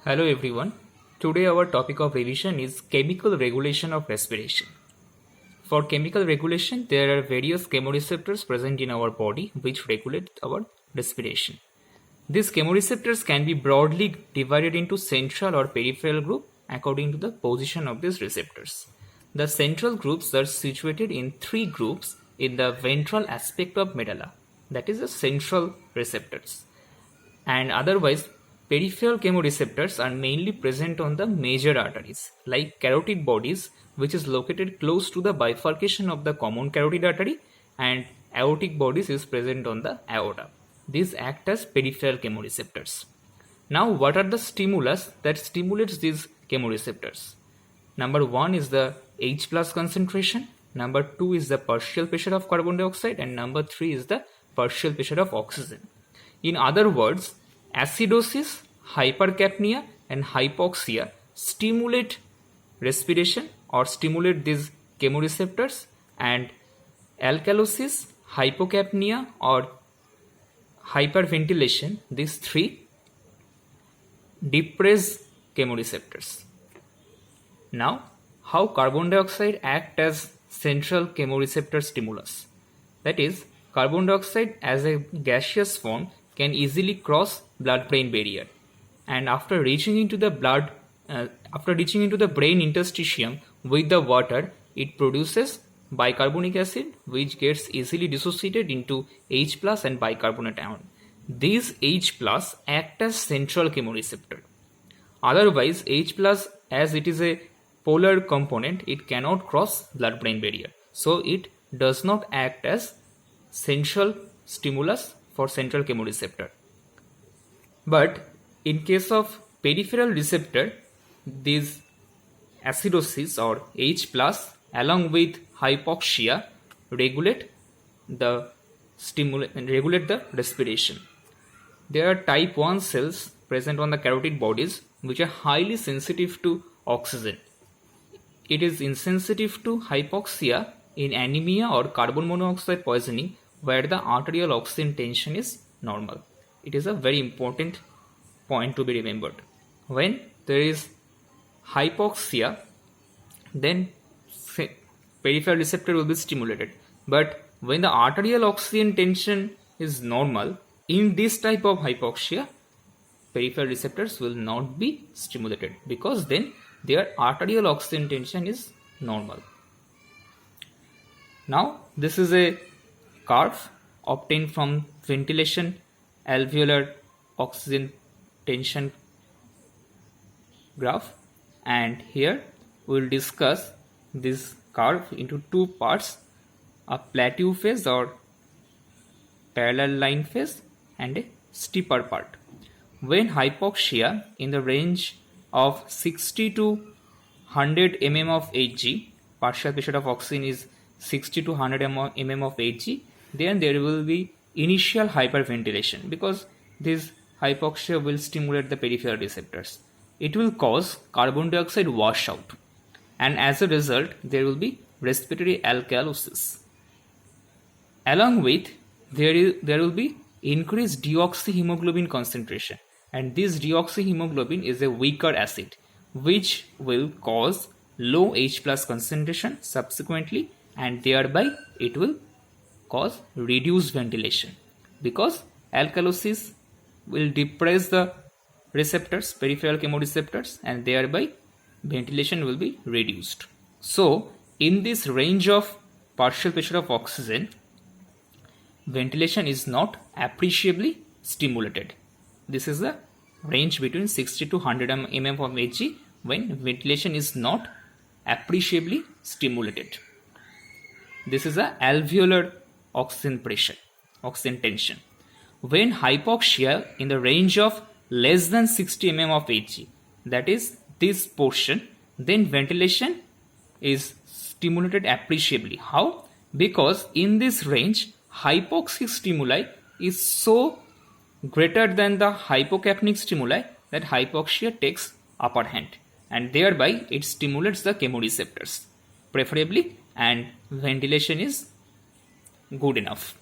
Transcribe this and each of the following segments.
Hello everyone. Today our topic of revision is chemical regulation of respiration. For chemical regulation, there are various chemoreceptors present in our body which regulate our respiration. These chemoreceptors can be broadly divided into central or peripheral group according to the position of these receptors. The central groups are situated in three groups in the ventral aspect of medulla, that is the central receptors, and otherwise peripheral chemoreceptors are mainly present on the major arteries like carotid bodies, which is located close to the bifurcation of the common carotid artery, and aortic bodies is present on the aorta. These act as peripheral chemoreceptors. Now, what are the stimulus that stimulates these chemoreceptors? Number one is the H plus concentration, number two is the partial pressure of carbon dioxide, and number three is the partial pressure of oxygen. In other words, acidosis, hypercapnia, and hypoxia stimulate respiration or stimulate these chemoreceptors, and alkalosis, hypocapnia, or hyperventilation, these three depress chemoreceptors. Now, how carbon dioxide act as central chemoreceptor stimulus? That is, carbon dioxide as a gaseous form can easily cross blood-brain barrier, and after reaching into the brain interstitium with the water, it produces bicarbonic acid, which gets easily dissociated into H plus and bicarbonate ion. These H plus act as central chemoreceptor. Otherwise, H plus, as it is a polar component, it cannot cross blood-brain barrier, so it does not act as central stimulus for central chemoreceptor. But in case of peripheral receptor, these acidosis or H plus along with hypoxia regulate the respiration. There are type 1 cells present on the carotid bodies which are highly sensitive to oxygen. It is insensitive to hypoxia in anemia or carbon monoxide poisoning where the arterial oxygen tension is normal. It is a very important point to be remembered. When there is hypoxia, then peripheral receptor will be stimulated. But when the arterial oxygen tension is normal, in this type of hypoxia, peripheral receptors will not be stimulated because then their arterial oxygen tension is normal. Now, this is a curve obtained from ventilation alveolar oxygen tension graph, and here we will discuss this curve into two parts: a plateau phase or parallel line phase and a steeper part. When hypoxia in the range of 60 to 100 mm of Hg, partial pressure of oxygen is 60 to 100 mm of Hg, then there will be initial hyperventilation because this hypoxia will stimulate the peripheral receptors. It will cause carbon dioxide washout, and as a result there will be respiratory alkalosis. Along with there will be increased deoxyhemoglobin concentration, and this deoxyhemoglobin is a weaker acid which will cause low H plus concentration subsequently, and thereby it will cause reduced ventilation because alkalosis will depress the receptors, peripheral chemoreceptors, and thereby ventilation will be reduced. So in this range of partial pressure of oxygen, ventilation is not appreciably stimulated. This is the range between 60 to 100 mm of Hg when ventilation is not appreciably stimulated. This is the alveolar oxygen pressure, oxygen tension. When hypoxia in the range of less than 60 mm of Hg, that is this portion, then ventilation is stimulated appreciably. How? Because in this range, hypoxic stimuli is so greater than the hypocapnic stimuli that hypoxia takes upper hand, and thereby it stimulates the chemoreceptors preferably, and ventilation is good enough.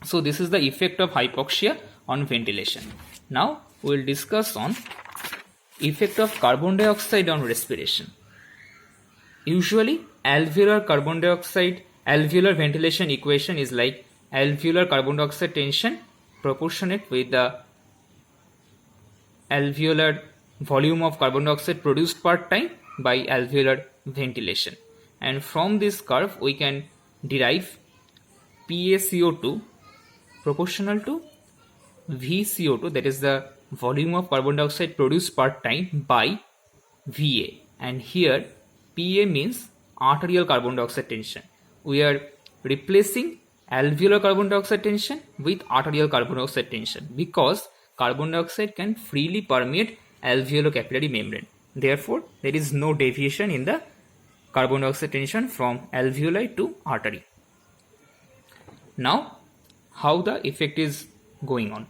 So this is the effect of hypoxia on ventilation. Now we will discuss on effect of carbon dioxide on respiration. Usually, alveolar ventilation equation is like alveolar carbon dioxide tension proportionate with the alveolar volume of carbon dioxide produced per time by alveolar ventilation. And from this curve, we can derive PaCO2 proportional to VCO2, that is the volume of carbon dioxide produced per time, by Va. And here Pa means arterial carbon dioxide tension. We are replacing alveolar carbon dioxide tension with arterial carbon dioxide tension because carbon dioxide can freely permeate alveolo-capillary membrane. Therefore, there is no deviation in the carbon dioxide tension from alveoli to artery. Now, how the effect is going on?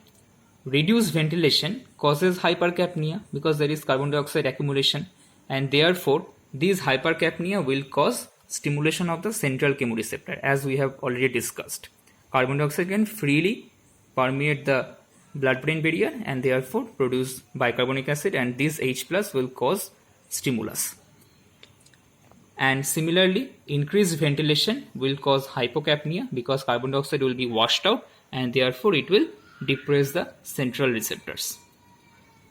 Reduced ventilation causes hypercapnia because there is carbon dioxide accumulation, and therefore this hypercapnia will cause stimulation of the central chemoreceptor, as we have already discussed. Carbon dioxide can freely permeate the blood-brain barrier and therefore produce bicarbonic acid, and this H+ will cause stimulus. And similarly, increased ventilation will cause hypocapnia because carbon dioxide will be washed out and therefore it will depress the central receptors.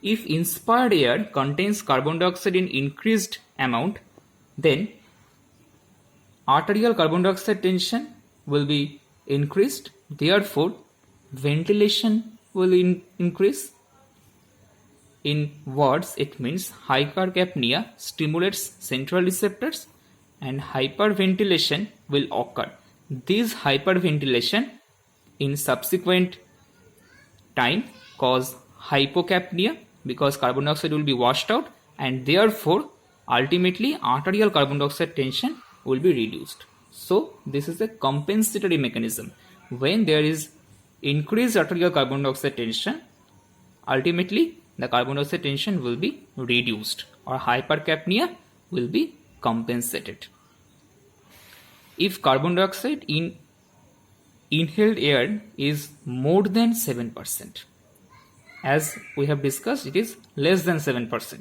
If inspired air contains carbon dioxide in increased amount, then arterial carbon dioxide tension will be increased, therefore ventilation will increase. In words, it means hypercapnia stimulates central receptors and hyperventilation will occur. This hyperventilation in subsequent time cause hypocapnia because carbon dioxide will be washed out, and therefore ultimately arterial carbon dioxide tension will be reduced. So this is a compensatory mechanism. When there is increased arterial carbon dioxide tension, ultimately the carbon dioxide tension will be reduced or hypercapnia will be compensated. If carbon dioxide in inhaled air is more than 7%, as we have discussed, it is less than 7%.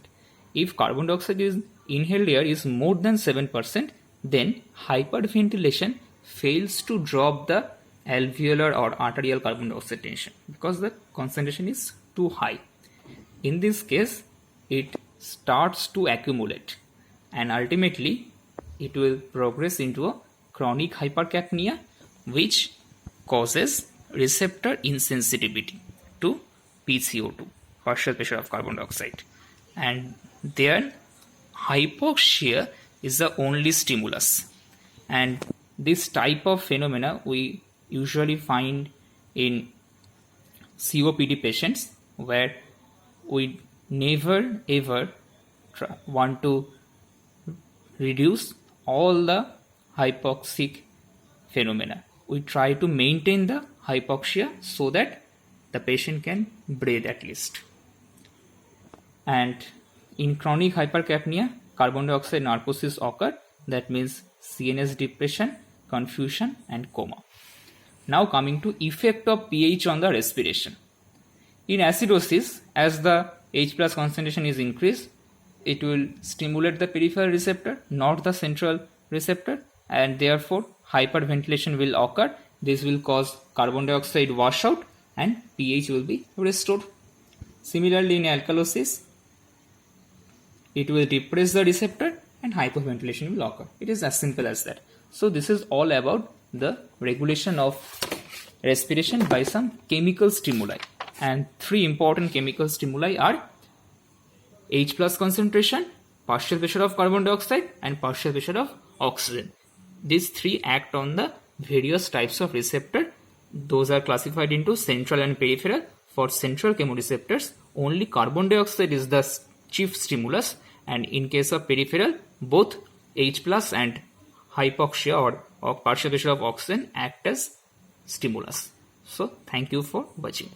If carbon dioxide in inhaled air is more than 7%, then hyperventilation fails to drop the alveolar or arterial carbon dioxide tension because the concentration is too high. In this case, it starts to accumulate and ultimately it will progress into a chronic hypercapnia, which causes receptor insensitivity to PCO2, partial pressure of carbon dioxide, and then hypoxia is the only stimulus. And this type of phenomena we usually find in COPD patients, where we never ever want to reduce all the hypoxic phenomena. We try to maintain the hypoxia so that the patient can breathe at least. And in chronic hypercapnia, carbon dioxide narcosis occur, that means CNS depression, confusion and coma. Now coming to effect of pH on the respiration. In acidosis, as the H+ concentration is increased, it will stimulate the peripheral receptor, not the central receptor, and therefore hyperventilation will occur. This will cause carbon dioxide washout and pH will be restored. Similarly, in alkalosis, it will depress the receptor and hyperventilation will occur. It is as simple as that. So this is all about the regulation of respiration by some chemical stimuli. And three important chemical stimuli are H+ concentration, partial pressure of carbon dioxide and partial pressure of oxygen. These three act on the various types of receptor. Those are classified into central and peripheral. For central chemoreceptors, only carbon dioxide is the chief stimulus, and in case of peripheral, both H+ and hypoxia or partial pressure of oxygen act as stimulus. So thank you for watching.